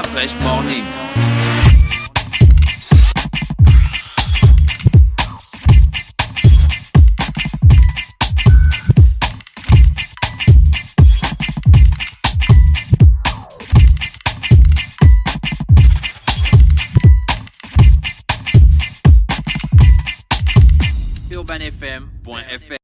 La Fresh Morning. urbanfm.fr.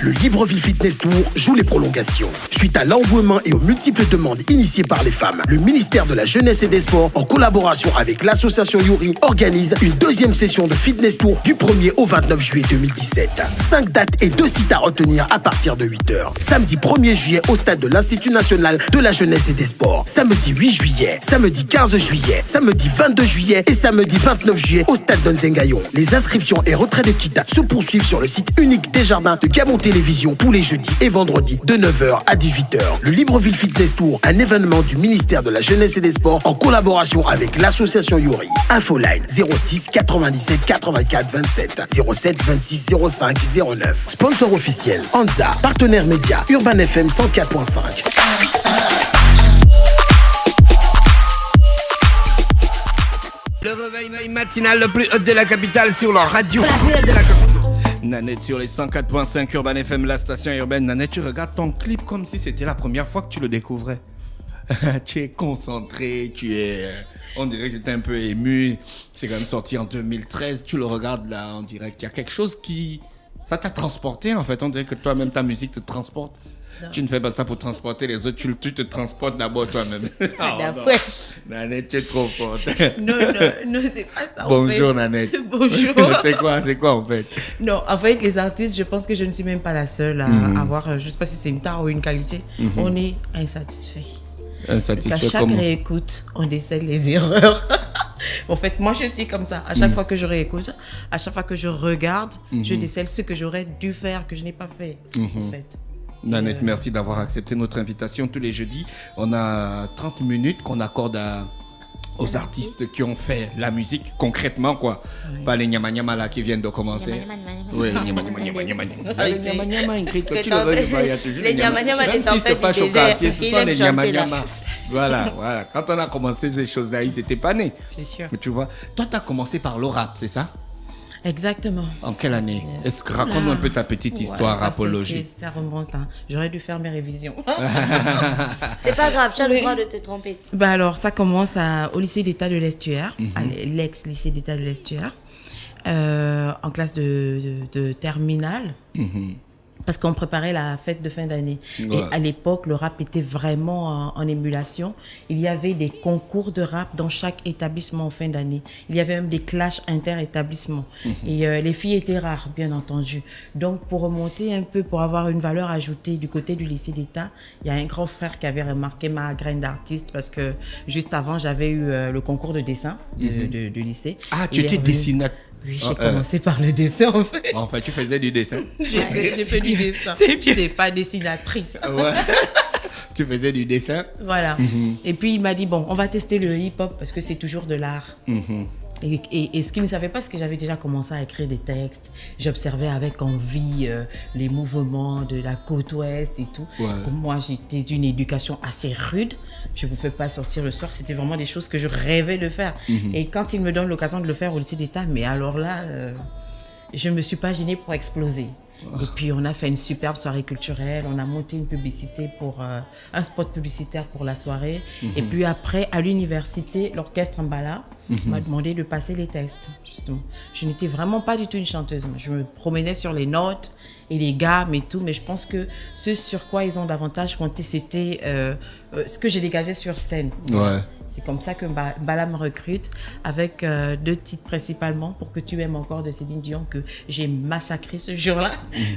Le Libreville Fitness Tour joue les prolongations. Suite à l'engouement et aux multiples demandes initiées par les femmes, le ministère de la Jeunesse et des Sports, en collaboration avec l'association Yuri, organise une deuxième session de Fitness Tour du 1er au 29 juillet 2017. 5 dates et 2 sites à retenir à partir de 8h. Samedi 1er juillet au stade de l'Institut national de la Jeunesse et des Sports. Samedi 8 juillet, samedi 15 juillet, samedi 22 juillet et samedi 29 juillet au stade d'Onzengayon. Les inscriptions et retraits de kits se poursuivent sur le site unique des Jardins de Gabon Télévision tous les jeudis et vendredis de 9h à 18h. Le Libreville Fitness Tour, un événement du ministère de la Jeunesse et des Sports en collaboration avec l'association Yuri. Infoline 06 97 84 27 07 26 05 09. Sponsor officiel Anza. Partenaire média Urban FM 104.5. Le réveil matinal le plus haut de la capitale sur la radio. La plus haute de la capitale. Nanette sur les 104.5 Urban FM, la station urbaine. Nanette, tu regardes ton clip comme si c'était la première fois que tu le découvrais. Tu es concentré, on dirait que tu es un peu ému. C'est quand même sorti en 2013. Tu le regardes là, on dirait qu'il y a quelque chose qui... Ça t'a transporté en fait. On dirait que toi-même, ta musique te transporte. Non. Tu ne fais pas ça pour transporter les autres, tu te transportes d'abord toi-même. La fraîche. Nanette, tu es trop forte. Non, c'est pas ça. Bonjour Nanette. Bonjour. C'est quoi en fait? Non, en fait, les artistes, je pense que je ne suis même pas la seule à avoir, je ne sais pas si c'est une tare ou une qualité, on est insatisfait. Insatisfait à chaque réécoute, on décèle les erreurs. En fait, moi, je suis comme ça. À chaque fois que je réécoute, à chaque fois que je regarde, je décèle ce que j'aurais dû faire, que je n'ai pas fait, en fait. Nanette, merci d'avoir accepté notre invitation tous les jeudis. On a 30 minutes qu'on accorde aux artistes qui ont fait la musique concrètement, quoi. Oui. Pas les nyama là qui viennent de commencer. Oui, les nyama. Les nyama, que tu le veux, il y a toujours les nyama. Même si c'est pas choquant, ce sont les nyama. Voilà. Quand on a commencé ces choses-là, ils n'étaient pas nés. C'est sûr. Mais tu vois, toi, tu as commencé par le rap, c'est ça? Exactement. En quelle année? Raconte-nous un peu ta petite histoire rapologique. Ça remonte. J'aurais dû faire mes révisions. C'est pas grave, tu as le droit de te tromper. Alors, ça commence au lycée d'État de l'Estuaire, l'ex-lycée d'État de l'Estuaire, en classe de terminale. Parce qu'on préparait la fête de fin d'année. Ouais. Et à l'époque, le rap était vraiment en émulation. Il y avait des concours de rap dans chaque établissement en fin d'année. Il y avait même des clashs inter-établissements. Et les filles étaient rares, bien entendu. Donc, pour remonter un peu, pour avoir une valeur ajoutée du côté du lycée d'État, il y a un grand frère qui avait remarqué ma graine d'artiste parce que juste avant, j'avais eu le concours de dessin du lycée. Ah, tu étais dessinateur? Oui, j'ai commencé par le dessin, en fait. En fait, tu faisais du dessin? J'ai fait du dessin. Je n'étais pas dessinatrice. Ouais. Tu faisais du dessin? Voilà. Et puis, il m'a dit, bon, on va tester le hip-hop parce que c'est toujours de l'art. Et ce qu'il ne savait pas, c'est que j'avais déjà commencé à écrire des textes. J'observais avec envie les mouvements de la côte ouest et tout. Ouais. Comme moi, j'étais d'une éducation assez rude. Je ne pouvais pas sortir le soir. C'était vraiment des choses que je rêvais de faire. Et quand il me donne l'occasion de le faire au lycée d'État, mais alors là, je ne me suis pas gênée pour exploser. Et puis, on a fait une superbe soirée culturelle. On a monté une publicité un spot publicitaire pour la soirée. Et puis après, à l'université, l'orchestre Mbala m'a demandé de passer les tests, justement. Je n'étais vraiment pas du tout une chanteuse. Je me promenais sur les notes et les gammes et tout, mais je pense que ce sur quoi ils ont davantage compté, c'était ce que j'ai dégagé sur scène. Ouais. C'est comme ça que Mbala me recrute, avec 2 titres principalement, Pour que tu aimes encore de Céline Dion, que j'ai massacré ce jour-là,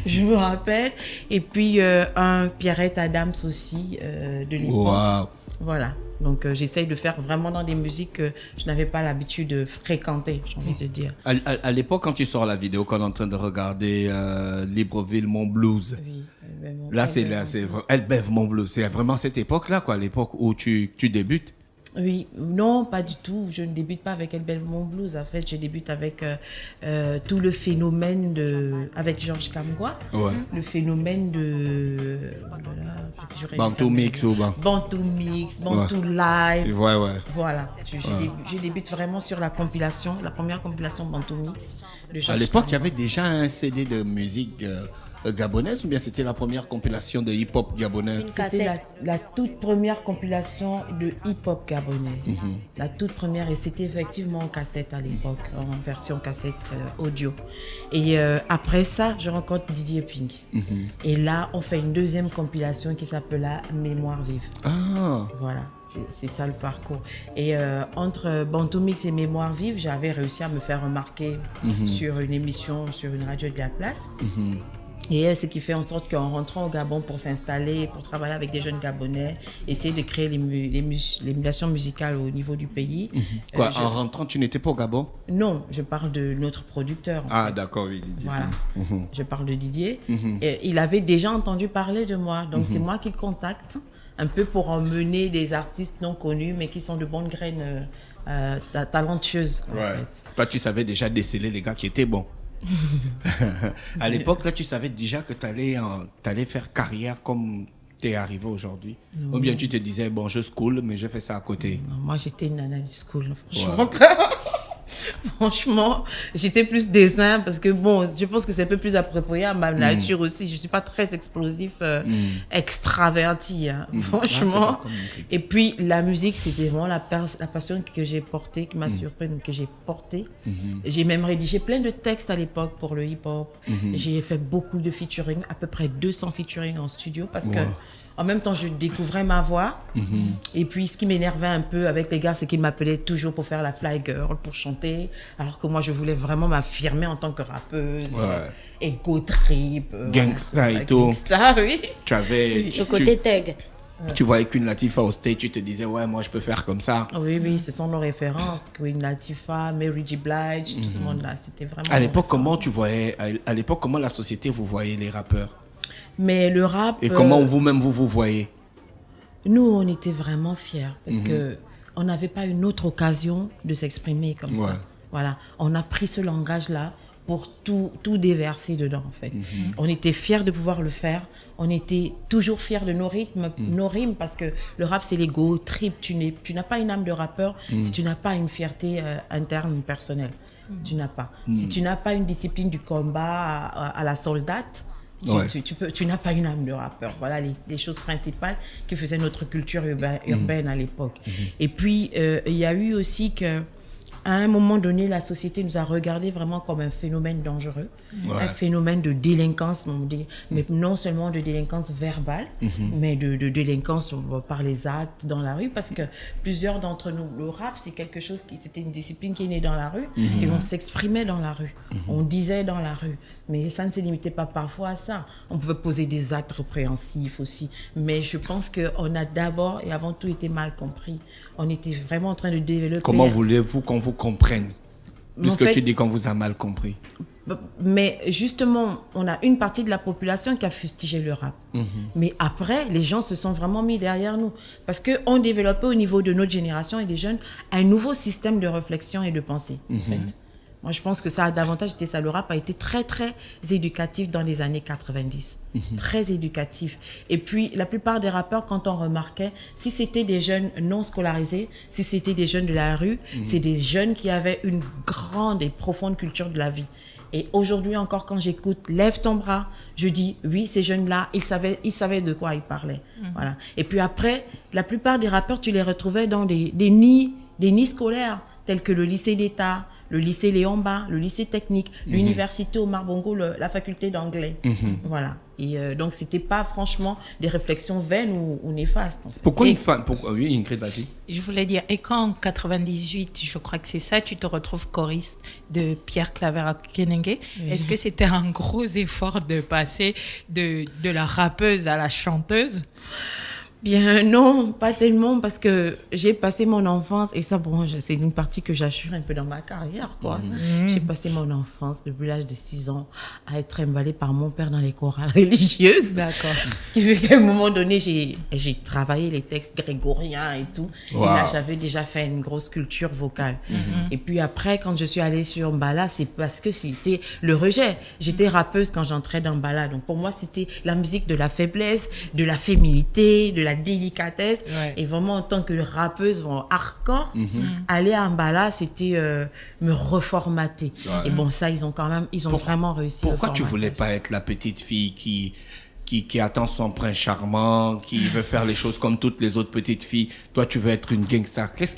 je me rappelle. Et puis un Pierrette Adams aussi, de l'époque. Wow. Voilà. Donc, j'essaye de faire vraiment dans des musiques que je n'avais pas l'habitude de fréquenter, j'ai envie de dire. À l'époque, quand tu sors la vidéo qu'on est en train de regarder, Libreville, mon blues. Oui. C'est Elle bève mon blues. C'est vraiment cette époque-là, quoi, l'époque où tu débutes. Oui, non, pas du tout. Je ne débute pas avec El Belmont Blues. En fait, je débute avec tout le phénomène avec Georges Kamgwa. Ouais. Le phénomène de. Bantu Mix ou ban. Bantu Mix, Bantu Live. Ouais. Voilà. Je débute vraiment sur la compilation, la première compilation Bantu Mix. De À Georges l'époque, il y Kamgwa. avait déjà un CD de musique gabonaise ou bien c'était la première compilation de hip-hop gabonaise? C'était la toute première compilation de hip-hop gabonais. La toute première, et c'était effectivement en cassette à l'époque, en version cassette audio. Et après ça, je rencontre Didier Pink. Et là, on fait une deuxième compilation qui s'appela Mémoire vive. Ah, Voilà, c'est ça le parcours. Et entre Bantu Mix et Mémoire vive, j'avais réussi à me faire remarquer sur une émission, sur une radio de la place. Et ce qui fait en sorte qu'en rentrant au Gabon pour s'installer, pour travailler avec des jeunes Gabonais, essayer de créer l'émulation musicale au niveau du pays. quoi, en rentrant, tu n'étais pas au Gabon? Non, je parle de notre producteur. Ah, d'accord, oui, Didier. Voilà, je parle de Didier. Et il avait déjà entendu parler de moi, donc c'est moi qui le contacte, un peu pour emmener des artistes non connus, mais qui sont de bonnes graines talentueuses. En Ouais. fait. Toi, tu savais déjà déceler les gars qui étaient bons. À l'époque, là, tu savais déjà que tu allais faire carrière comme tu es arrivé aujourd'hui. Ou bien tu te disais, bon, je school, mais je fais ça à côté. Non, moi, j'étais une nana du school, franchement. Franchement, j'étais plus dessin parce que bon, je pense que c'est un peu plus approprié à ma nature aussi. Je suis pas très explosif, extraverti, hein, franchement. Et puis la musique, c'était vraiment la passion que j'ai portée, qui m'a surpris, que j'ai portée. J'ai même rédigé plein de textes à l'époque pour le hip-hop. J'ai fait beaucoup de featuring, à peu près 200 featuring en studio parce que en même temps, je découvrais ma voix. Et puis, ce qui m'énervait un peu avec les gars, c'est qu'ils m'appelaient toujours pour faire la fly girl, pour chanter. Alors que moi, je voulais vraiment m'affirmer en tant que rappeuse. Ego trip. Gangsta et tout. Gangsta, oui. Tu avais... Le côté tag. Tu voyais qu'une Latifah au stage, tu te disais, ouais, moi, je peux faire comme ça. Oui, ce sont nos références. Queen Latifah, Mary J. Blige, tout ce monde-là. C'était vraiment... À l'époque, comment tu voyais... À l'époque, comment la société, vous voyez les rappeurs? Mais le rap... Et comment vous-même, vous voyez? Nous, on était vraiment fiers parce que on n'avait pas une autre occasion de s'exprimer comme ça. Voilà, on a pris ce langage-là pour tout déverser dedans, en fait. On était fiers de pouvoir le faire. On était toujours fiers de nos rimes, parce que le rap, c'est l'ego trip. Tu n'as pas une âme de rappeur si tu n'as pas une fierté interne, personnelle. Tu n'as pas. Si tu n'as pas une discipline du combat à la soldate, tu n'as pas une âme de rappeur. Voilà les choses principales qui faisaient notre culture urbaine à l'époque. Et puis, il y a eu aussi que à un moment donné, la société nous a regardé vraiment comme un phénomène dangereux, un phénomène de délinquance, mais non seulement de délinquance verbale, mais de délinquance par les actes dans la rue, parce que plusieurs d'entre nous, le rap, c'était une discipline qui est née dans la rue, et on s'exprimait dans la rue, on disait dans la rue, mais ça ne se limitait pas parfois à ça. On pouvait poser des actes répréhensifs aussi, mais je pense qu'on a d'abord et avant tout été mal compris. On était vraiment en train de développer... Comment voulez-vous qu'on vous comprenne? Puisque en fait, tu dis qu'on vous a mal compris. Mais justement, on a une partie de la population qui a fustigé le rap. Mais après, les gens se sont vraiment mis derrière nous. Parce qu'on développait au niveau de notre génération et des jeunes un nouveau système de réflexion et de pensée. En fait. Moi, je pense que ça a davantage été ça. Le rap a été très, très éducatif dans les années 90. Très éducatif. Et puis, la plupart des rappeurs, quand on remarquait, si c'était des jeunes non scolarisés, si c'était des jeunes de la rue, c'est des jeunes qui avaient une grande et profonde culture de la vie. Et aujourd'hui encore, quand j'écoute Lève ton bras, je dis, oui, ces jeunes-là, ils savaient de quoi ils parlaient. Voilà. Et puis après, la plupart des rappeurs, tu les retrouvais dans des nids scolaires, tels que le lycée d'État, le lycée Léon Bas, le lycée technique, l'université Omar Bongo, la faculté d'anglais. Voilà. Et donc, c'était pas franchement des réflexions vaines ou néfastes. En fait. Pourquoi une femme... Oui, Ingrid, vas-y. Je voulais dire, et quand en 98, je crois que c'est ça, tu te retrouves choriste de Pierre Claver à Kenenge, est-ce que c'était un gros effort de passer de la rappeuse à la chanteuse? Bien, non, pas tellement, parce que j'ai passé mon enfance, et ça, bon, c'est une partie que j'assure un peu dans ma carrière, quoi. J'ai passé mon enfance, depuis l'âge de 6 ans, à être emballée par mon père dans les chorales religieuses. D'accord. Ce qui fait qu'à un moment donné, j'ai travaillé les textes grégoriens et tout. Wow. Et là, j'avais déjà fait une grosse culture vocale. Et puis après, quand je suis allée sur Mbala, c'est parce que c'était le rejet. J'étais rappeuse quand j'entrais dans Mbala. Donc pour moi, c'était la musique de la faiblesse, de la féminité, de la délicatesse. Ouais. Et vraiment, en tant que rappeuse hardcore, aller à Mbala, c'était me reformater. Ouais. Et bon, ça, ils ont vraiment réussi. Pourquoi le tu formatage. voulais pas être la petite fille qui attend son prince charmant, qui veut faire les choses comme toutes les autres petites filles? Toi, tu veux être une gangster. Qu'est-ce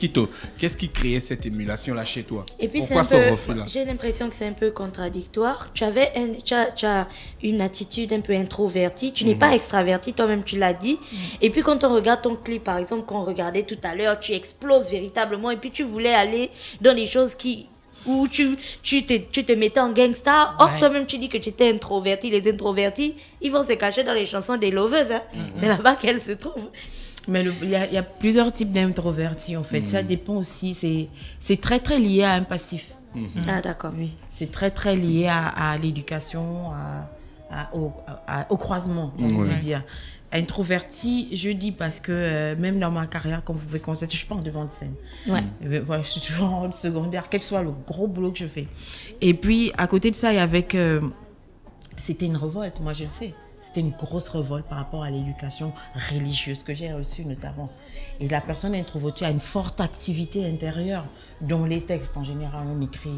qui créait cette émulation-là chez toi? Et puis Pourquoi c'est ce un peu, refus-là? j'ai l'impression que c'est un peu contradictoire. Tu as une attitude un peu introvertie. Tu n'es pas extravertie, toi-même tu l'as dit. Et puis quand on regarde ton clip, par exemple, qu'on regardait tout à l'heure, tu exploses véritablement. Et puis tu voulais aller dans des choses où tu te mettais en gangsta. Or, Ouais. toi-même, tu dis que tu étais introverti. Les introvertis, ils vont se cacher dans les chansons des loveuses. Hein. C'est là-bas qu'elles se trouvent. Mais il y a plusieurs types d'introvertis, en fait. Ça dépend aussi. C'est très, très lié à un passif. Ah, d'accord. Oui, c'est très, très lié à l'éducation, au croisement, on peut dire. Introverti, je dis parce que même dans ma carrière, comme vous pouvez constater, je suis pas en devant de scène. Ouais. Voilà, je suis toujours en secondaire, quel soit le gros boulot que je fais. Et puis, à côté de ça, il y avait que... C'était une révolte, moi je le sais. C'était une grosse révolte par rapport à l'éducation religieuse que j'ai reçue notamment. Et la personne introvertie a une forte activité intérieure dont les textes, en général, on écrit,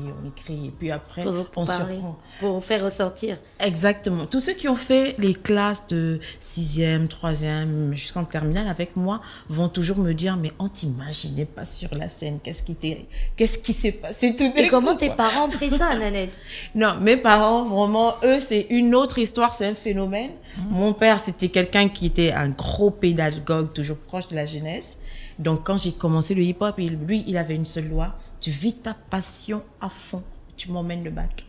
et puis après, Pour on parler, surprend. pour faire ressortir. Exactement. Tous ceux qui ont fait les classes de 6e, 3e, jusqu'en terminale avec moi vont toujours me dire, mais on t'imaginait pas sur la scène. Qu'est-ce qui s'est passé tout d'un Et comment coup, tes quoi. parents ont pris ça, Nanette? Non, mes parents, vraiment, eux, c'est une autre histoire, c'est un phénomène. Mon père, c'était quelqu'un qui était un gros pédagogue, toujours proche de la jeunesse. Donc, quand j'ai commencé le hip-hop, lui, il avait une seule loi. Tu vis ta passion à fond. Tu m'emmènes le bac.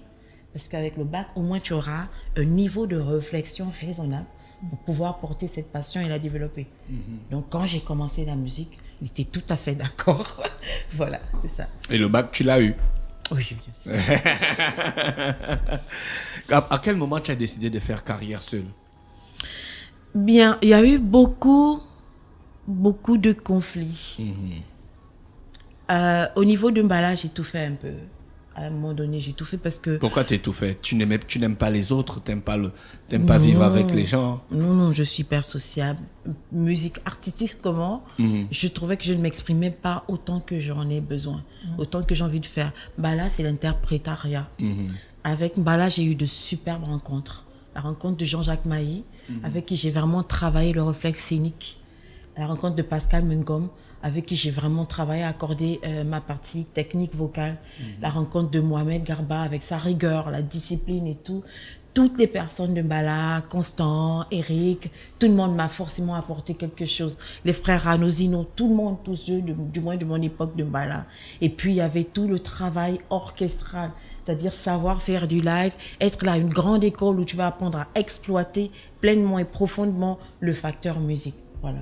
Parce qu'avec le bac, au moins, tu auras un niveau de réflexion raisonnable pour pouvoir porter cette passion et la développer. Donc, quand j'ai commencé la musique, il était tout à fait d'accord. Voilà, c'est ça. Et le bac, tu l'as eu. Oui, bien sûr. À quel moment tu as décidé de faire carrière seule? Bien, il y a eu beaucoup de conflits. Au niveau de Mbala, j'ai tout fait un peu. À un moment donné, j'ai tout fait parce que... Pourquoi t'es tout fait? Tu n'aimes pas les autres, t'aimes pas vivre avec les gens. Non, je suis hyper sociable. Musique artistique, comment je trouvais que je ne m'exprimais pas autant que j'en ai besoin, autant que j'ai envie de faire. Mbala, c'est l'interprétariat. Avec Mbala, j'ai eu de superbes rencontres. La rencontre de Jean-Jacques Mailly, avec qui j'ai vraiment travaillé le réflexe scénique. La rencontre de Pascal Mungom, avec qui j'ai vraiment travaillé à accorder ma partie technique vocale. La rencontre de Mohamed Garba, avec sa rigueur, la discipline et tout. Toutes les personnes de Mbala, Constant, Eric, tout le monde m'a forcément apporté quelque chose. Les frères Ranosino, tout le monde, tous eux, du moins de mon époque de Mbala. Et puis, il y avait tout le travail orchestral, c'est-à-dire savoir faire du live, être là, une grande école où tu vas apprendre à exploiter pleinement et profondément le facteur musique. Voilà.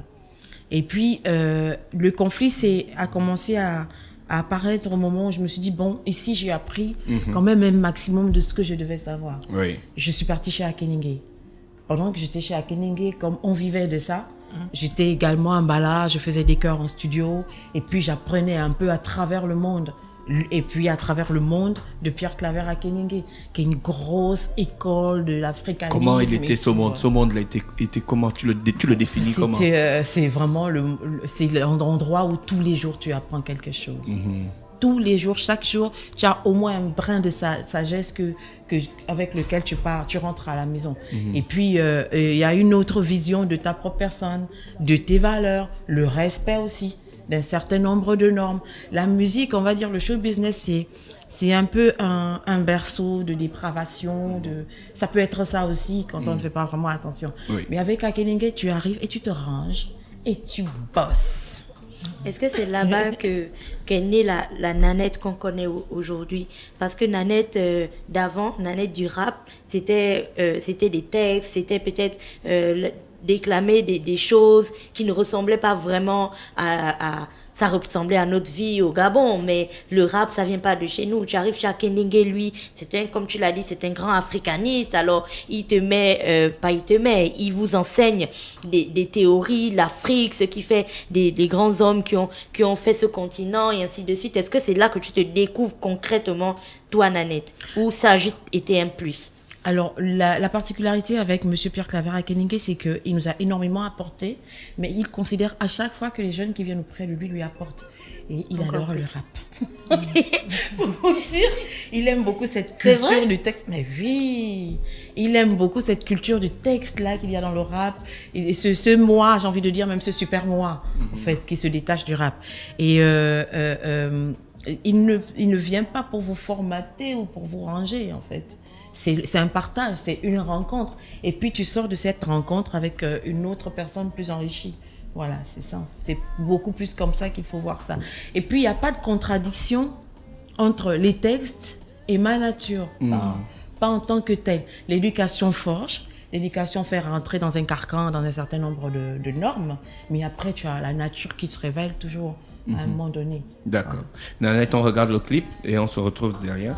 Et puis, le conflit a commencé à apparaître au moment où je me suis dit, bon, ici, j'ai appris quand même un maximum de ce que je devais savoir. Oui. Je suis partie chez Akenenge. Pendant que j'étais chez Akenenge, comme on vivait de ça, j'étais également à Mbala, je faisais des chœurs en studio, et puis j'apprenais un peu à travers le monde. Et puis à travers le monde de Pierre Claver Akenenge, qui est une grosse école de l'africanisme. Comment il était et ce tout, monde? Ce monde-là était comment? Tu le définis comment? C'est vraiment c'est l'endroit où tous les jours tu apprends quelque chose. Tous les jours, chaque jour, tu as au moins un brin de sagesse avec lequel tu rentres à la maison. Et puis, il y a une autre vision de ta propre personne, de tes valeurs, le respect aussi d'un certain nombre de normes. La musique, on va dire, le show business, c'est un peu un berceau de dépravation. Ça peut être ça aussi quand on ne fait pas vraiment attention. Oui. Mais avec Akenenge, tu arrives et tu te ranges et tu bosses. Est-ce que c'est là-bas qu'est née la Nanette qu'on connaît aujourd'hui? Parce que Nanette d'avant, Nanette du rap, c'était des textes, c'était peut-être déclamer des choses qui ne ressemblaient pas vraiment ça ressemblait à notre vie au Gabon, mais le rap, ça vient pas de chez nous. Tu arrives chez Akenenge, lui, comme tu l'as dit, c'est un grand africaniste, alors il vous enseigne des théories, l'Afrique, ce qui fait des grands hommes qui ont fait ce continent, et ainsi de suite. Est-ce que c'est là que tu te découvres concrètement, toi, Nanette, ou ça a juste été un plus? Alors, la particularité avec M. Pierre Claver Akenenge, c'est qu'il nous a énormément apporté, mais il considère à chaque fois que les jeunes qui viennent auprès de lui apportent. Et il adore le rap. Pour vous dire, il aime beaucoup cette culture du texte. Mais oui, il aime beaucoup cette culture du texte-là qu'il y a dans le rap. Et ce moi, j'ai envie de dire, même ce super moi, en fait, qui se détache du rap. Et il ne vient pas pour vous formater ou pour vous ranger, en fait. C'est un partage, c'est une rencontre. Et puis, tu sors de cette rencontre avec une autre personne plus enrichie. Voilà, c'est ça. C'est beaucoup plus comme ça qu'il faut voir ça. Et puis, il n'y a pas de contradiction entre les textes et ma nature. Pas en tant que telle. L'éducation forge. L'éducation fait rentrer dans un carcan, dans un certain nombre de normes. Mais après, tu as la nature qui se révèle toujours à un moment donné. D'accord. Nanette, on regarde le clip et on se retrouve derrière.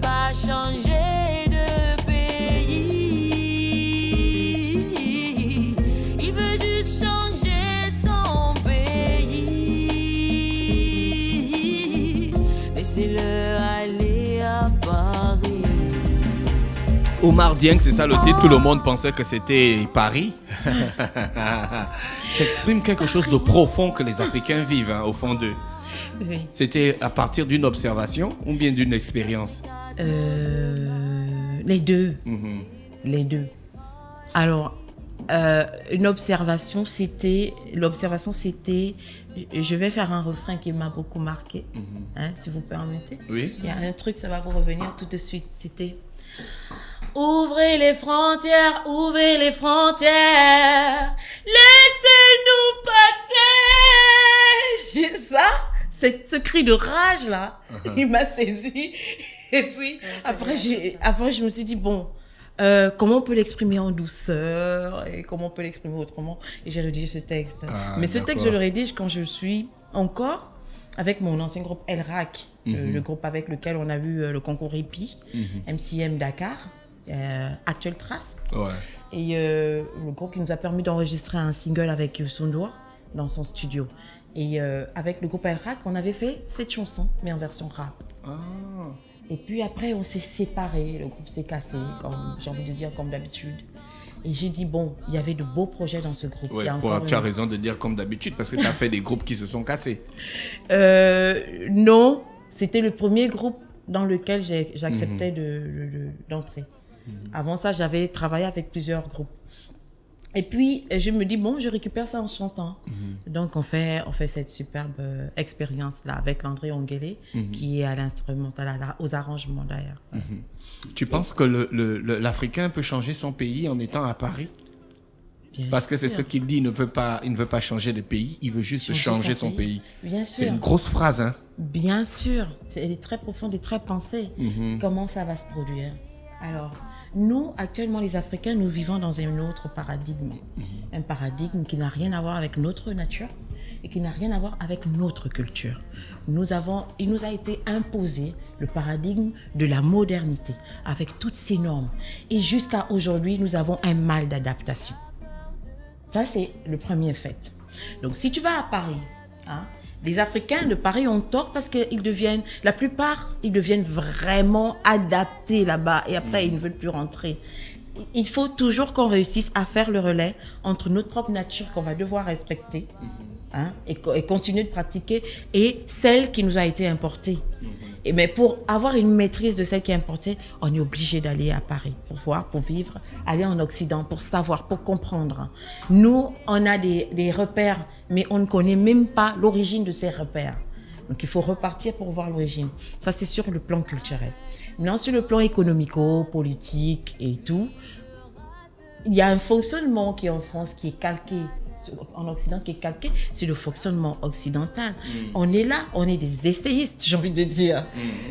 Pas changer de pays, il veut juste changer son pays. Laissez-le aller à Paris. Omar Dieng, c'est ça le titre, tout le monde pensait que c'était Paris. Tu exprimes quelque chose de profond que les Africains vivent, au fond d'eux. Oui. C'était à partir d'une observation ou bien d'une expérience? Les deux. Les deux. Alors, l'observation, c'était... Je vais faire un refrain qui m'a beaucoup marqué, si vous permettez. Oui. Il y a un truc, ça va vous revenir tout de suite. C'était... Ouvrez les frontières, laissez-nous passer. Ça, ce cri de rage là, il m'a saisi. Et puis après je me suis dit bon, comment on peut l'exprimer en douceur et comment on peut l'exprimer autrement. Et j'ai rédigé ce texte. Mais ce texte, je le rédige quand je suis encore avec mon ancien groupe El Rack, le groupe avec lequel on a vu le concours EPI, MCM Dakar. Actuelle Trace. Ouais. Et le groupe qui nous a permis d'enregistrer un single avec Youssou N'Dour dans son studio. Et avec le groupe El Rack, on avait fait cette chanson, mais en version rap. Et puis après, on s'est séparés, le groupe s'est cassé, comme j'ai envie de dire, comme d'habitude. Et j'ai dit, bon, il y avait de beaux projets dans ce groupe. Ouais, tu as raison de dire comme d'habitude, parce que tu as fait des groupes qui se sont cassés. Non, c'était le premier groupe dans lequel j'acceptais d'entrer. Avant ça, j'avais travaillé avec plusieurs groupes. Et puis, je me dis, bon, je récupère ça en chantant. Donc, on fait cette superbe expérience-là avec Landry Ongele, qui est à l'instrumental, aux arrangements d'ailleurs. Tu penses que l'Africain peut changer son pays en étant à Paris? Parce que c'est ce qu'il dit, il ne veut pas changer de pays, il veut juste changer son pays. Bien sûr. C'est une grosse phrase, hein? Bien sûr. Elle est très profonde et très pensée. Comment ça va se produire? Alors, nous, actuellement, les Africains, nous vivons dans un autre paradigme. Un paradigme qui n'a rien à voir avec notre nature et qui n'a rien à voir avec notre culture. Il nous a été imposé le paradigme de la modernité avec toutes ces normes. Et jusqu'à aujourd'hui, nous avons un mal d'adaptation. Ça, c'est le premier fait. Donc, si tu vas à Paris, les Africains de Paris ont tort parce qu'ils deviennent, la plupart, ils deviennent vraiment adaptés là-bas et après, ils ne veulent plus rentrer. il faut toujours qu'on réussisse à faire le relais entre notre propre nature qu'on va devoir respecter et continuer de pratiquer et celle qui nous a été importée. Mais pour avoir une maîtrise de celle qui est importée, on est obligé d'aller à Paris pour voir, pour vivre, aller en Occident pour savoir, pour comprendre. Nous, on a des repères, mais on ne connaît même pas l'origine de ces repères. Donc il faut repartir pour voir l'origine. Ça, c'est sur le plan culturel. Maintenant, sur le plan économico-politique et tout, il y a un fonctionnement qui est en France qui est calqué, en Occident qui est calqué, c'est le fonctionnement occidental. On est là, on est des essayistes, j'ai envie de dire.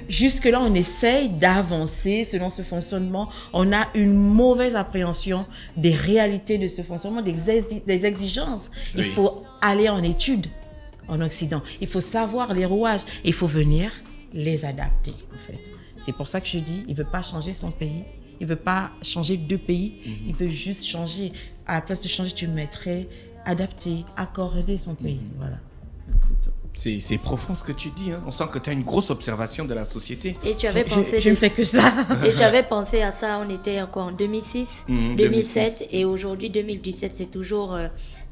Jusque-là, on essaye d'avancer selon ce fonctionnement. On a une mauvaise appréhension des réalités de ce fonctionnement, des exigences. Il faut aller en études en Occident. Il faut savoir les rouages. Il faut venir les adapter, en fait. C'est pour ça que je dis, il ne veut pas changer son pays. Il ne veut pas changer deux pays. Il veut juste changer. À la place de changer, tu mettrais adapter, accorder son pays. Voilà. C'est profond ce que tu dis. Hein. On sent que tu as une grosse observation de la société. Et tu avais pensé... Je ne fais que ça. Et tu avais pensé à ça, on était en 2006, 2007 et aujourd'hui 2017, c'est toujours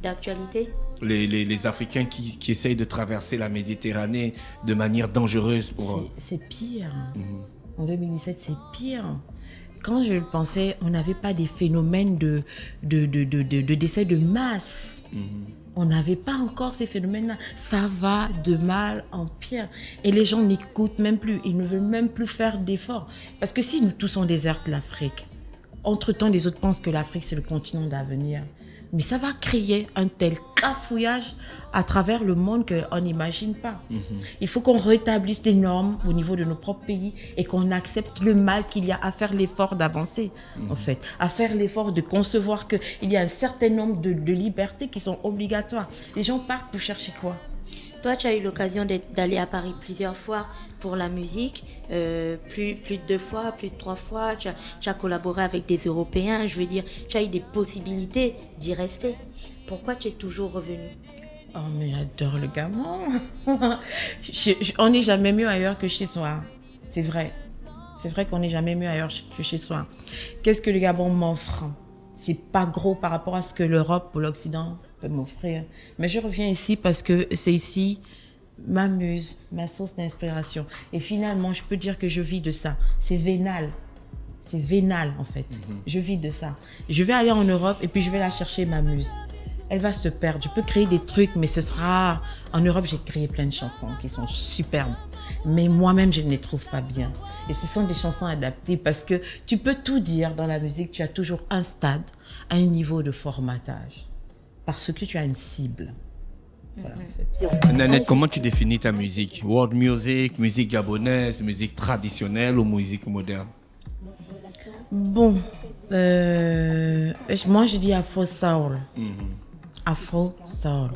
d'actualité. Les Africains qui essayent de traverser la Méditerranée de manière dangereuse pour... C'est pire. En 2017, c'est pire. Quand je le pensais, on n'avait pas des phénomènes de décès de masse. On n'avait pas encore ces phénomènes-là. Ça va de mal en pire. Et les gens n'écoutent même plus. Ils ne veulent même plus faire d'efforts. Parce que si nous tous on déserte l'Afrique, entre-temps, les autres pensent que l'Afrique, c'est le continent d'avenir. Mais ça va créer un tel cafouillage à travers le monde qu'on n'imagine pas. Il faut qu'on rétablisse les normes au niveau de nos propres pays et qu'on accepte le mal qu'il y a à faire l'effort d'avancer, en fait. À faire l'effort de concevoir qu'il y a un certain nombre de libertés qui sont obligatoires. Les gens partent pour chercher quoi ? Toi, tu as eu l'occasion d'aller à Paris plusieurs fois pour la musique, plus de 2 fois, plus de 3 fois. Tu as collaboré avec des Européens, je veux dire, tu as eu des possibilités d'y rester. Pourquoi tu es toujours revenu ? Oh, mais j'adore le Gabon. On n'est jamais mieux ailleurs que chez soi. C'est vrai. C'est vrai qu'on n'est jamais mieux ailleurs que chez soi. Qu'est-ce que le Gabon m'offre ? C'est pas gros par rapport à ce que l'Europe ou l'Occident peut m'offrir. Mais je reviens ici parce que c'est ici ma muse, ma source d'inspiration. Et finalement, je peux dire que je vis de ça. C'est vénal. C'est vénal, en fait. Je vis de ça. Je vais aller en Europe et puis je vais la chercher, ma muse. Elle va se perdre. Je peux créer des trucs, mais ce sera... En Europe, j'ai créé plein de chansons qui sont superbes. Mais moi-même, je ne les trouve pas bien. Et ce sont des chansons adaptées parce que tu peux tout dire dans la musique. Tu as toujours un stade, un niveau de formatage. Parce que tu as une cible. Voilà, en fait. Nanette, comment tu définis ta musique ? World music, musique gabonaise, musique traditionnelle ou musique moderne ? Bon, moi je dis Afro Soul. Afro Soul.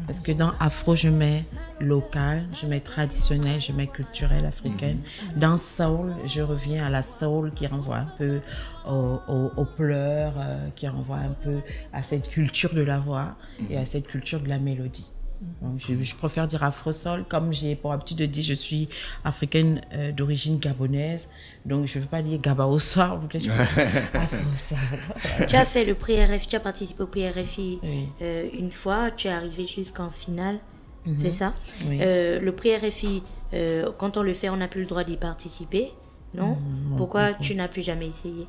Parce que dans Afro, je mets local, je mets traditionnel, je mets culturel africaine. Dans Soul, je reviens à la soul qui renvoie un peu aux pleurs, qui renvoie un peu à cette culture de la voix et à cette culture de la mélodie. Donc, je préfère dire Afro-Soul, comme j'ai pour habitude de dire, je suis africaine d'origine gabonaise, donc je ne veux pas dire Gabao-Soul, Afro-Soul. Tu as fait le prix RFI, tu as participé au prix RFI une fois, tu es arrivé jusqu'en finale, c'est ça ? Oui. Le prix RFI, quand on le fait, on n'a plus le droit d'y participer, non ? Pourquoi tu n'as plus jamais essayé ?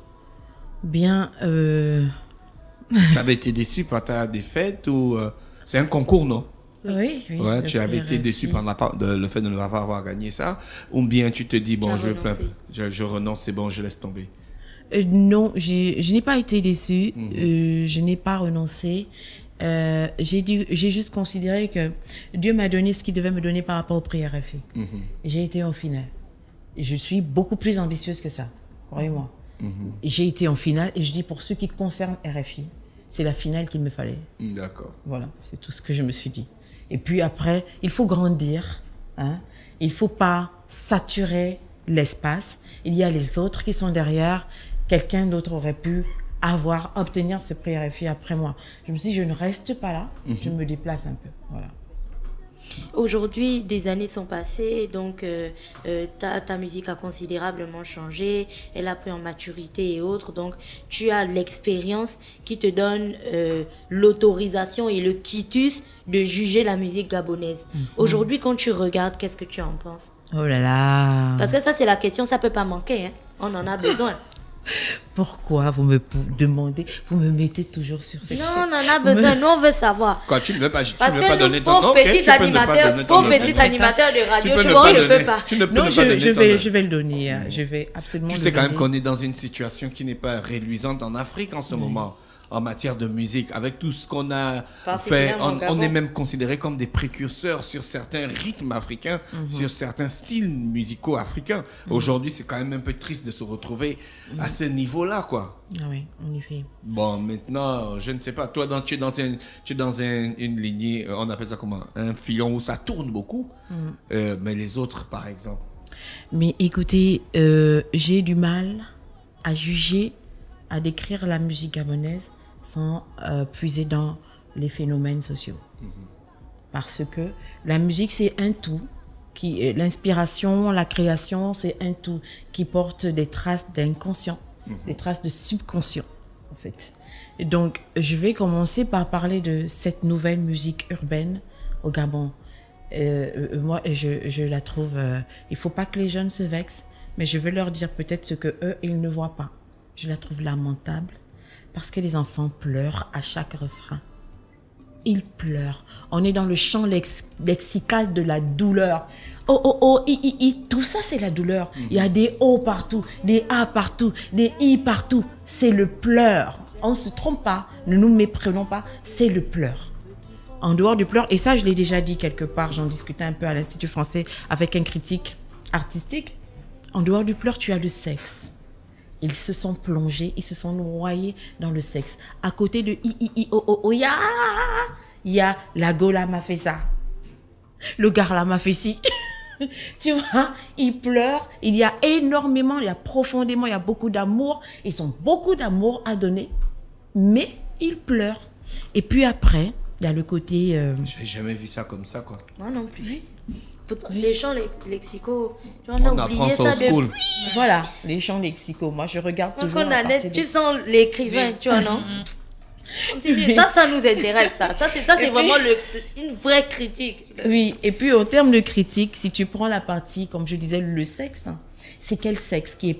Bien, Tu avais été déçu par ta défaite ou c'est un concours, non ? oui. Ouais, tu avais été déçu par le fait de ne pas avoir gagné ça, ou bien tu te dis, bon, je renonce, c'est bon, je laisse tomber. Non, je n'ai pas été déçue, je n'ai pas renoncé. J'ai juste considéré que Dieu m'a donné ce qu'il devait me donner par rapport au prix RFI. J'ai été en finale. Je suis beaucoup plus ambitieuse que ça, croyez-moi. J'ai été en finale et je dis pour ce qui concerne RFI, c'est la finale qu'il me fallait. D'accord. Voilà, c'est tout ce que je me suis dit. Et puis après, il faut grandir. Hein? Il ne faut pas saturer l'espace. Il y a les autres qui sont derrière. Quelqu'un d'autre aurait pu obtenir ce prix RFI après moi. Je me suis dit, je ne reste pas là, je me déplace un peu. Voilà. Aujourd'hui, des années sont passées, donc ta musique a considérablement changé, elle a pris en maturité et autres, donc tu as l'expérience qui te donne l'autorisation et le quitus de juger la musique gabonaise. Aujourd'hui, quand tu regardes, qu'est-ce que tu en penses? Oh là là. Parce que ça, c'est la question, ça peut pas manquer, hein. On en a besoin. Pourquoi vous me demandez, vous me mettez toujours sur cette Non, chaise? on en a besoin, nous on veut savoir. Quand tu ne veux pas, tu Parce ne veux pas que donner nous, ton nom, pauvres ok, petits tu peux ne pas animateurs, donner ton pauvres nom. petits animateurs de radio, peux tu ne vois, pas on ne donner- peut pas. Tu ne peux Non, ne pas donner ton nom. je vais le donner. Je vais absolument Tu le sais quand même donner. qu'on est dans une situation qui n'est pas réluisante en Afrique en ce moment, en matière de musique. Avec tout ce qu'on a fait, Particulièrement au on Gabon. est même considéré comme des précurseurs sur certains rythmes africains, sur certains styles musicaux africains. Aujourd'hui, c'est quand même un peu triste de se retrouver à ce niveau-là, quoi. Ah oui, en effet. Bon, maintenant, je ne sais pas. Toi, tu es dans une lignée, on appelle ça comment? Un filon où ça tourne beaucoup. Mais les autres, par exemple. Mais écoutez, j'ai du mal à juger, à décrire la musique gabonaise sans puiser dans les phénomènes sociaux. Parce que la musique, c'est un tout. L'inspiration, la création, c'est un tout qui porte des traces d'inconscient, des traces de subconscient, en fait. Et donc, je vais commencer par parler de cette nouvelle musique urbaine au Gabon. Moi, je la trouve... il faut pas que les jeunes se vexent, mais je veux leur dire peut-être ce que eux, ils ne voient pas. Je la trouve lamentable parce que les enfants pleurent à chaque refrain. Ils pleurent. On est dans le champ lexical de la douleur. Oh, oh, oh, i, tout ça c'est la douleur. Il y a des O partout, des A partout, des I partout. C'est le pleur. On ne se trompe pas, ne nous méprenons pas, c'est le pleur. En dehors du pleur, et ça je l'ai déjà dit quelque part, j'en discutais un peu à l'Institut français avec un critique artistique. En dehors du pleur, tu as le sexe. Ils se sont plongés, ils se sont noyés dans le sexe. À côté de ya, il y a la Gola m'a fait ça. Le Garla m'a fait ci. Tu vois, ils pleurent. Il y a énormément, il y a profondément, il y a beaucoup d'amour. Ils ont beaucoup d'amour à donner, mais ils pleurent. Et puis après, il y a le côté... J'ai jamais vu ça comme ça, quoi. Moi non plus. Les chants lexicaux, on On a apprend oublié ça au ça school. depuis. Voilà, les chants lexicaux. Moi, je regarde toujours Quand on à a partir tu de- sens l'écrivain, tu vois, non? Continue. Ça nous intéresse, ça. Ça, c'est vraiment une vraie critique. Oui, et puis en termes de critique, si tu prends la partie, comme je disais, le sexe, hein, c'est quel sexe qui est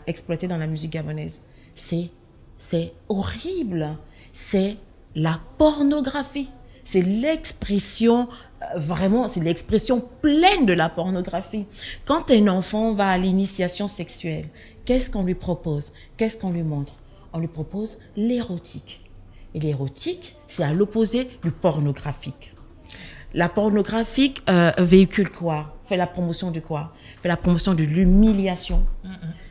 exploité dans la musique gabonaise? C'est horrible. C'est la pornographie. C'est l'expression, vraiment, c'est l'expression pleine de la pornographie. Quand un enfant va à l'initiation sexuelle, qu'est-ce qu'on lui propose? Qu'est-ce qu'on lui montre? On lui propose l'érotique. Et l'érotique, c'est à l'opposé du pornographique. La pornographique véhicule quoi? Fait la promotion de quoi? Fait la promotion de l'humiliation.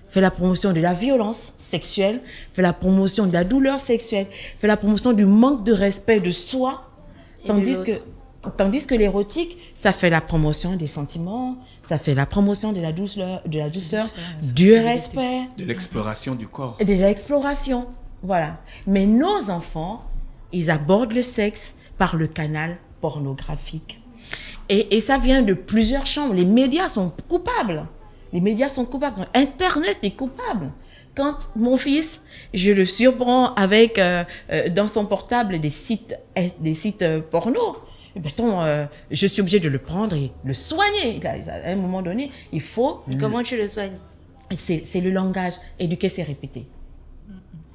Fait la promotion de la violence sexuelle. Fait la promotion de la douleur sexuelle. Fait la promotion du manque de respect de soi. Tandis que l'érotique, ça fait la promotion des sentiments, ça fait la promotion de la douceur, du respect, De l'exploration du corps. et de l'exploration. Voilà. Mais nos enfants, ils abordent le sexe par le canal pornographique. Et ça vient de plusieurs champs. Les médias sont coupables. Les médias sont coupables. Internet est coupable. Quand mon fils, je le surprends avec dans son portable des sites porno, eh ben, je suis obligée de le prendre et le soigner. À un moment donné, il faut... Comment tu le soignes? C'est le langage. Éduquer, c'est répéter.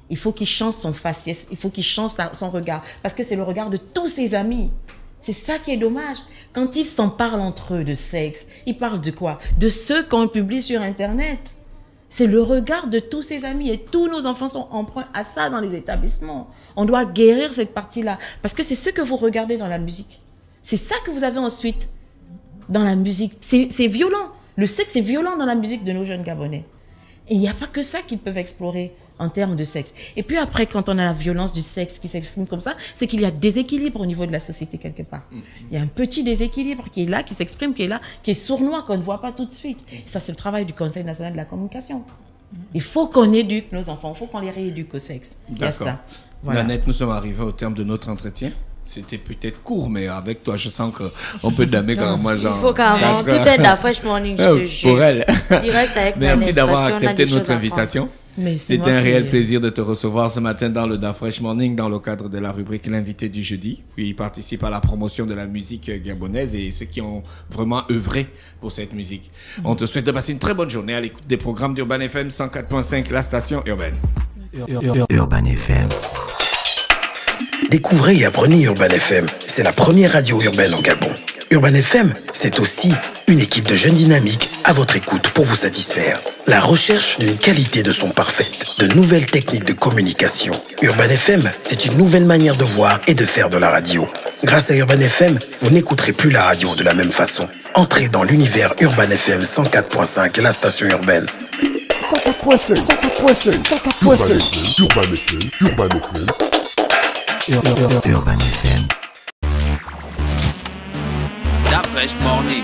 Il faut qu'il change son faciès, il faut qu'il change son regard. Parce que c'est le regard de tous ses amis. C'est ça qui est dommage. Quand ils s'en parlent entre eux de sexe, ils parlent de quoi? De ceux qu'on publie sur Internet. C'est le regard de tous ses amis et tous nos enfants sont emprunts à ça dans les établissements. On doit guérir cette partie-là parce que c'est ce que vous regardez dans la musique. C'est ça que vous avez ensuite dans la musique. C'est violent. Le sexe est violent dans la musique de nos jeunes Gabonais. Et il n'y a pas que ça qu'ils peuvent explorer en termes de sexe. Et puis après, quand on a la violence du sexe qui s'exprime comme ça, c'est qu'il y a déséquilibre au niveau de la société quelque part. Il y a un petit déséquilibre qui est là, qui s'exprime, qui est là, qui est sournois, qu'on ne voit pas tout de suite. Et ça, c'est le travail du Conseil national de la communication. Il faut qu'on éduque nos enfants, il faut qu'on les rééduque au sexe. Il y a D'accord. ça. Voilà. Nanette, nous sommes arrivés au terme de notre entretien. C'était peut-être court, mais avec toi, je sens qu'on peut damer quand moi, genre. Il faut carrément. Tout est dans Fresh Morning, je te jure. Pour elle. Direct avec Merci Vanessa, d'avoir parce qu'on a accepté des choses notre à invitation. Mais c'est C'était moi un qui- réel plaisir de te recevoir ce matin dans le Da Fresh Morning, dans le cadre de la rubrique L'invité du jeudi. Puis il participe à la promotion de la musique gabonaise et ceux qui ont vraiment œuvré pour cette musique. On te souhaite de passer une très bonne journée à l'écoute des programmes d'Urban FM 104.5, la station urbaine. Urban FM. Découvrez et apprenez Urban FM. C'est la première radio urbaine au Gabon. Urban FM, c'est aussi une équipe de jeunes dynamiques à votre écoute pour vous satisfaire. La recherche d'une qualité de son parfaite, de nouvelles techniques de communication. Urban FM, c'est une nouvelle manière de voir et de faire de la radio. Grâce à Urban FM, vous n'écouterez plus la radio de la même façon. Entrez dans l'univers Urban FM 104.5, la station urbaine. 104.5, 104.5, 104.5. Urban FM, Urban FM. Urban FM. Da Fresh Morning.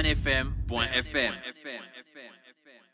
UrbanFM.fm.